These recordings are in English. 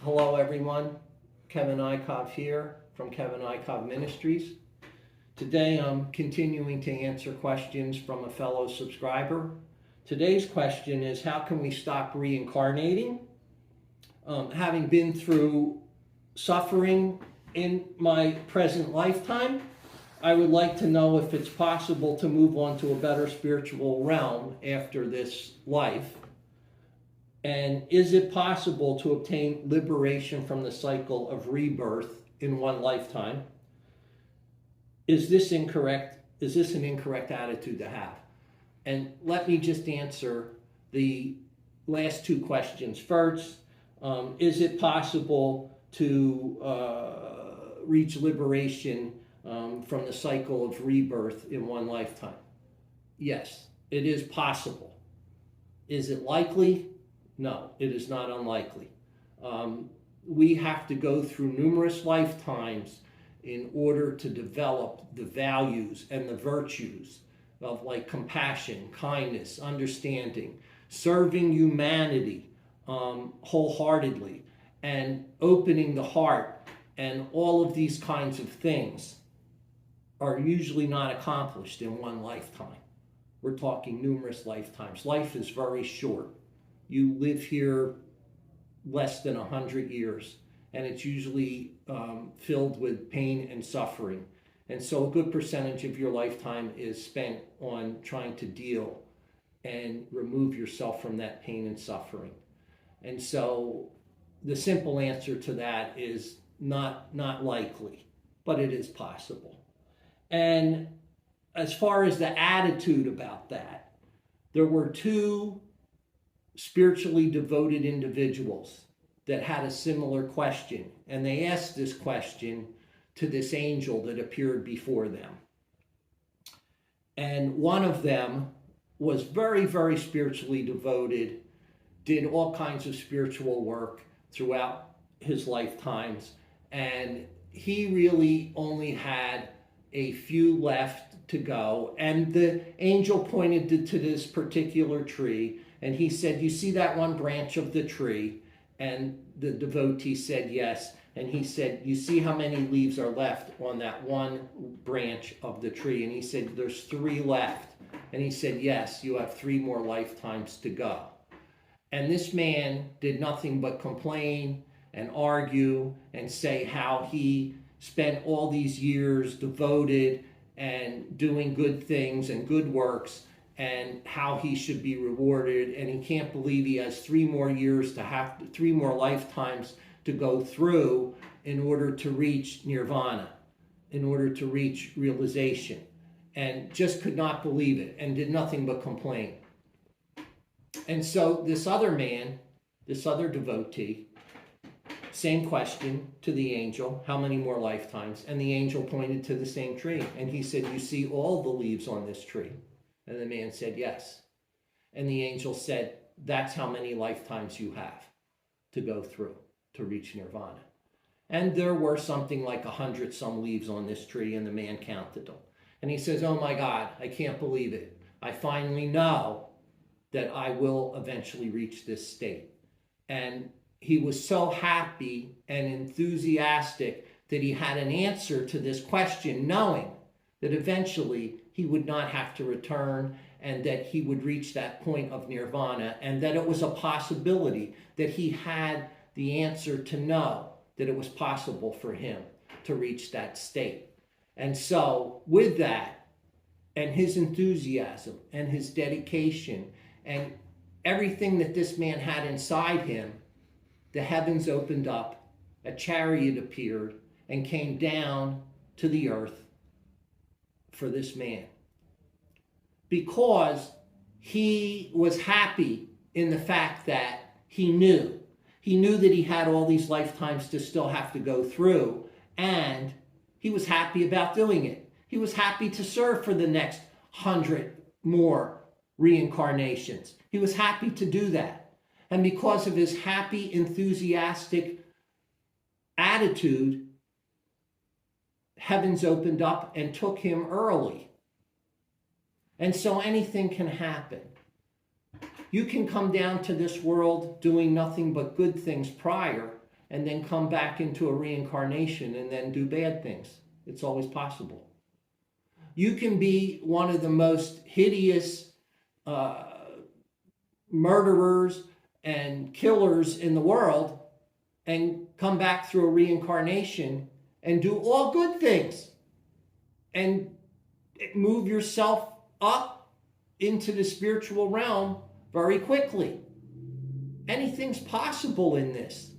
Hello everyone, Kevin Ikov here from Kevin Ikov Ministries. Today I'm continuing to answer questions from a fellow subscriber. Today's question is, how can we stop reincarnating? Having been through suffering in my present lifetime, I would like to know if it's possible to move on to a better spiritual realm after this life. And is it possible to obtain liberation from the cycle of rebirth in one lifetime? Is this incorrect? Is this an incorrect attitude to have? And let me just answer the last two questions first. Is it possible to reach liberation from the cycle of rebirth in one lifetime? Yes, it is possible. Is it likely? No, it is not unlikely. We have to go through numerous lifetimes in order to develop the values and the virtues of like compassion, kindness, understanding, serving humanity wholeheartedly, and opening the heart, and all of these kinds of things are usually not accomplished in one lifetime. We're talking numerous lifetimes. Life is very short. You live here less than 100 years, and it's usually filled with pain and suffering. And so a good percentage of your lifetime is spent on trying to deal and remove yourself from that pain and suffering. And so the simple answer to that is not likely, but it is possible. And as far as the attitude about that, there were two spiritually devoted individuals that had a similar question, and they asked this question to this angel that appeared before them. And one of them was very, very spiritually devoted, did all kinds of spiritual work throughout his lifetimes, and he really only had a few left to go. And the angel pointed to this particular tree, and he said, "You see that one branch of the tree?" And the devotee said, "Yes." And he said, "You see how many leaves are left on that one branch of the tree?" And he said, "There's 3 left." And he said, "Yes, you have 3 more lifetimes to go." And this man did nothing but complain and argue and say how he spent all these years devoted and doing good things and good works, and how he should be rewarded, and he can't believe he has 3 more years to have 3 more lifetimes to go through in order to reach nirvana, in order to reach realization, and just could not believe it and did nothing but complain. And so this other man, this other devotee, same question to the angel, how many more lifetimes? And the angel pointed to the same tree, and he said, "You see all the leaves on this tree?" And the man said, "Yes." And the angel said, "That's how many lifetimes you have to go through to reach nirvana." And there were something like 100 some leaves on this tree, and the man counted them. And he says, "Oh my God, I can't believe it. I finally know that I will eventually reach this state." And he was so happy and enthusiastic that he had an answer to this question, knowing that eventually he would not have to return, and that he would reach that point of nirvana, and that it was a possibility, that he had the answer to know that it was possible for him to reach that state. And so with that, and his enthusiasm and his dedication and everything that this man had inside him, the heavens opened up, a chariot appeared and came down to the earth for this man, because he was happy in the fact that he knew that he had all these lifetimes to still have to go through, and he was happy about doing it. He was happy to serve for the next 100 more reincarnations. He was happy to do that. And because of his happy, enthusiastic attitude, heavens opened up and took him early. And so anything can happen. You can come down to this world doing nothing but good things prior, and then come back into a reincarnation and then do bad things. It's always possible. You can be one of the most hideous murderers and killers in the world and come back through a reincarnation and do all good things and move yourself up into the spiritual realm very quickly. Anything's possible in this.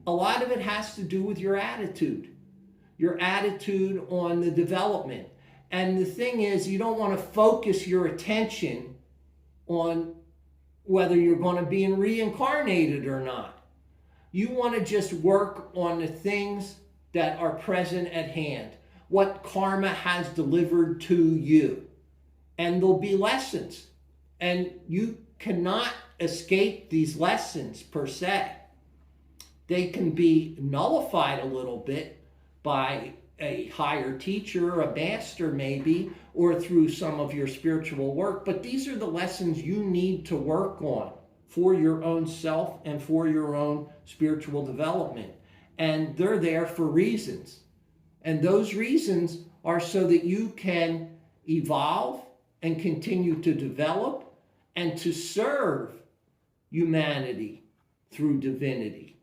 A lot of it has to do with your attitude on the development. And the thing is, you don't want to focus your attention on whether you're going to be reincarnated or not. You want to just work on the things that are present at hand, what karma has delivered to you. And there'll be lessons. And you cannot escape these lessons per se. They can be nullified a little bit by a higher teacher, a master maybe, or through some of your spiritual work. But these are the lessons you need to work on for your own self and for your own spiritual development. And they're there for reasons. And those reasons are so that you can evolve and continue to develop and to serve humanity through divinity.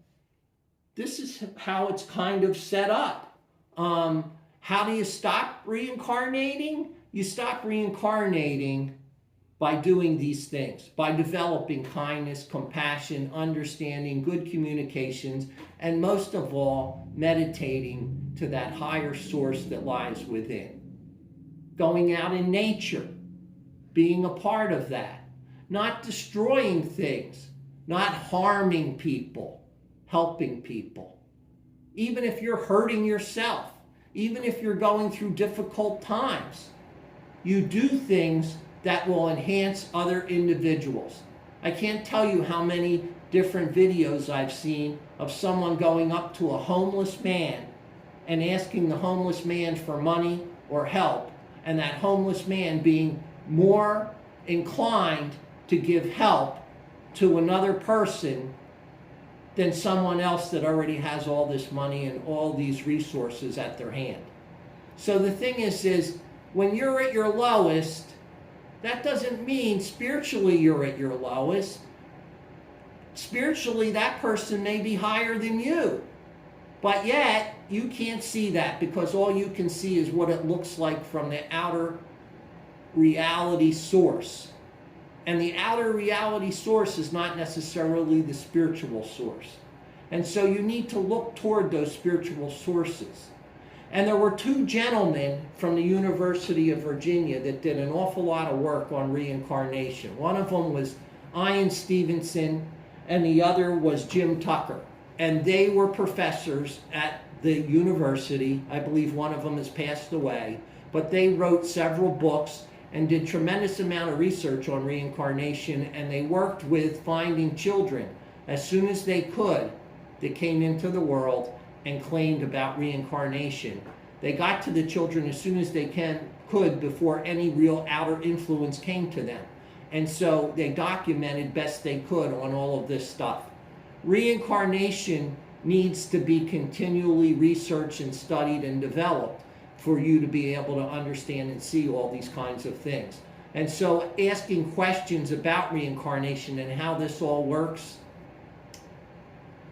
This is how it's kind of set up. How do you stop reincarnating? You stop reincarnating by doing these things, by developing kindness, compassion, understanding, good communications, and most of all, meditating to that higher source that lies within. Going out in nature, being a part of that, not destroying things, not harming people, helping people. Even if you're hurting yourself, even if you're going through difficult times, you do things that will enhance other individuals. I can't tell you how many different videos I've seen of someone going up to a homeless man and asking the homeless man for money or help, and that homeless man being more inclined to give help to another person than someone else that already has all this money and all these resources at their hand. So the thing is when you're at your lowest, that doesn't mean spiritually you're at your lowest. Spiritually, that person may be higher than you. But yet, you can't see that because all you can see is what it looks like from the outer reality source. And the outer reality source is not necessarily the spiritual source. And so you need to look toward those spiritual sources. And there were two gentlemen from the University of Virginia that did an awful lot of work on reincarnation. One of them was Ian Stevenson, and the other was Jim Tucker. And they were professors at the university. I believe one of them has passed away. But they wrote several books and did tremendous amount of research on reincarnation, and they worked with finding children as soon as they could that came into the world and claimed about reincarnation. They got to the children as soon as they could before any real outer influence came to them. And so they documented best they could on all of this stuff. Reincarnation needs to be continually researched and studied and developed for you to be able to understand and see all these kinds of things. And so asking questions about reincarnation and how this all works,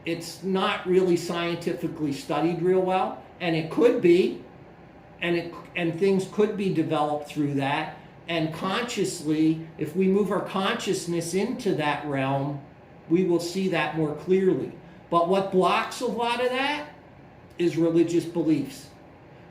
it's not really scientifically studied real well, and it could be, and things could be developed through that. And consciously, if we move our consciousness into that realm, we will see that more clearly. But what blocks a lot of that is religious beliefs.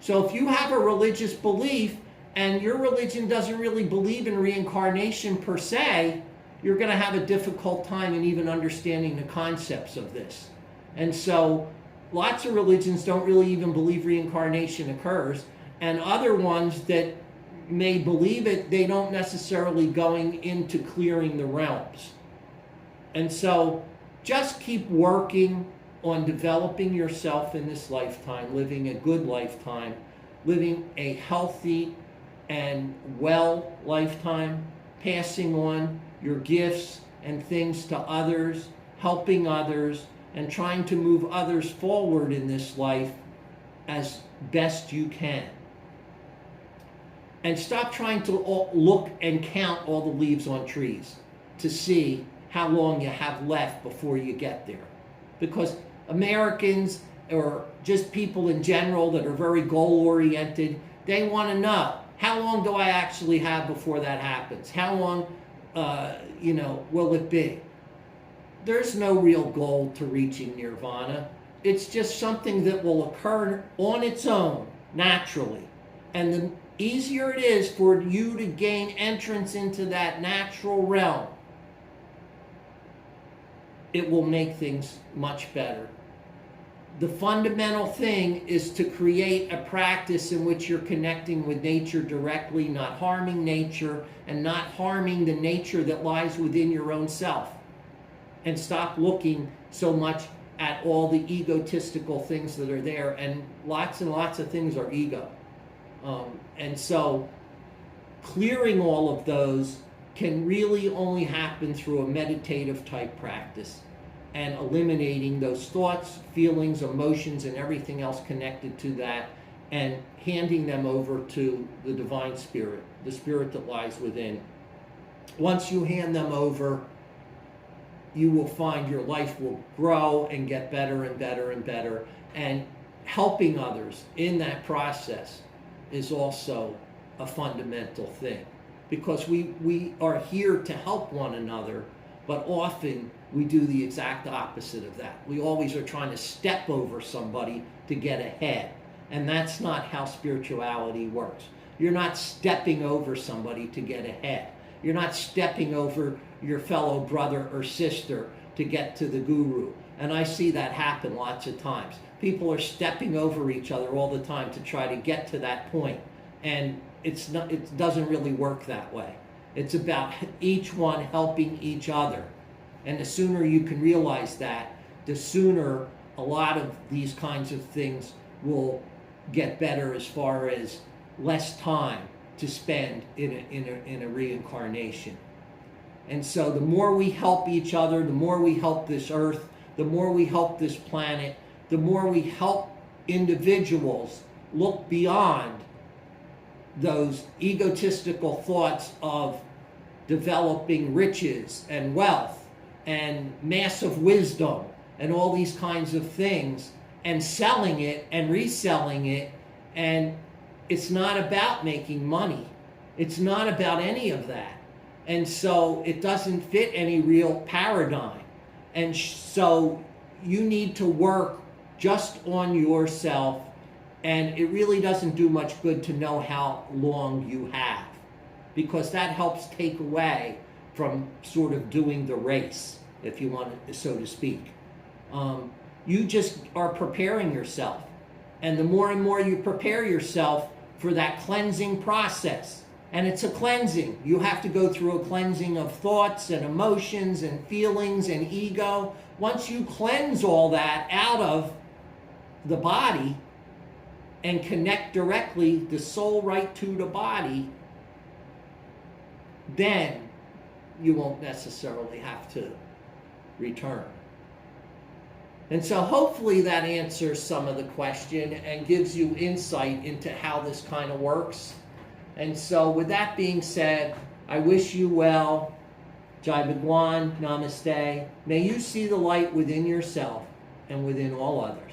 So if you have a religious belief and your religion doesn't really believe in reincarnation per se, you're going to have a difficult time in even understanding the concepts of this. And so lots of religions don't really even believe reincarnation occurs, and other ones that may believe it, they don't necessarily going into clearing the realms. And so just keep working on developing yourself in this lifetime, living a good lifetime, living a healthy and well lifetime, passing on your gifts and things to others, helping others, and trying to move others forward in this life as best you can. And stop trying to look and count all the leaves on trees to see how long you have left before you get there. Because Americans, or just people in general that are very goal-oriented, they want to know, how long do I actually have before that happens? How long, will it be? There's no real goal to reaching nirvana. It's just something that will occur on its own, naturally. And the easier it is for you to gain entrance into that natural realm, it will make things much better. The fundamental thing is to create a practice in which you're connecting with nature directly, not harming nature, and not harming the nature that lies within your own self. And stop looking so much at all the egotistical things that are there. And lots of things are ego. And so clearing all of those can really only happen through a meditative type practice, and eliminating those thoughts, feelings, emotions, and everything else connected to that, and handing them over to the divine spirit, the spirit that lies within. Once you hand them over, you will find your life will grow and get better and better and better. And helping others in that process is also a fundamental thing, because we are here to help one another, but often we do the exact opposite of that. We always are trying to step over somebody to get ahead, and that's not how spirituality works. You're not stepping over somebody to get ahead. You're not stepping over your fellow brother or sister to get to the guru. And I see that happen lots of times. People are stepping over each other all the time to try to get to that point. And it doesn't really work that way. It's about each one helping each other. And the sooner you can realize that, the sooner a lot of these kinds of things will get better, as far as less time to spend in a reincarnation. And so the more we help each other, the more we help this earth, the more we help this planet, the more we help individuals look beyond those egotistical thoughts of developing riches and wealth and massive wisdom and all these kinds of things, and selling it and reselling it. And it's not about making money. It's not about any of that. And so it doesn't fit any real paradigm. And so you need to work just on yourself. And it really doesn't do much good to know how long you have, because that helps take away from sort of doing the race, if you want to, so to speak. You just are preparing yourself. And the more and more you prepare yourself for that cleansing process, and it's a cleansing. You have to go through a cleansing of thoughts and emotions and feelings and ego. Once you cleanse all that out of the body and connect directly the soul right to the body, then you won't necessarily have to return. And so hopefully that answers some of the question and gives you insight into how this kind of works. And so with that being said, I wish you well. Jai Bhagwan, Namaste. May you see the light within yourself and within all others.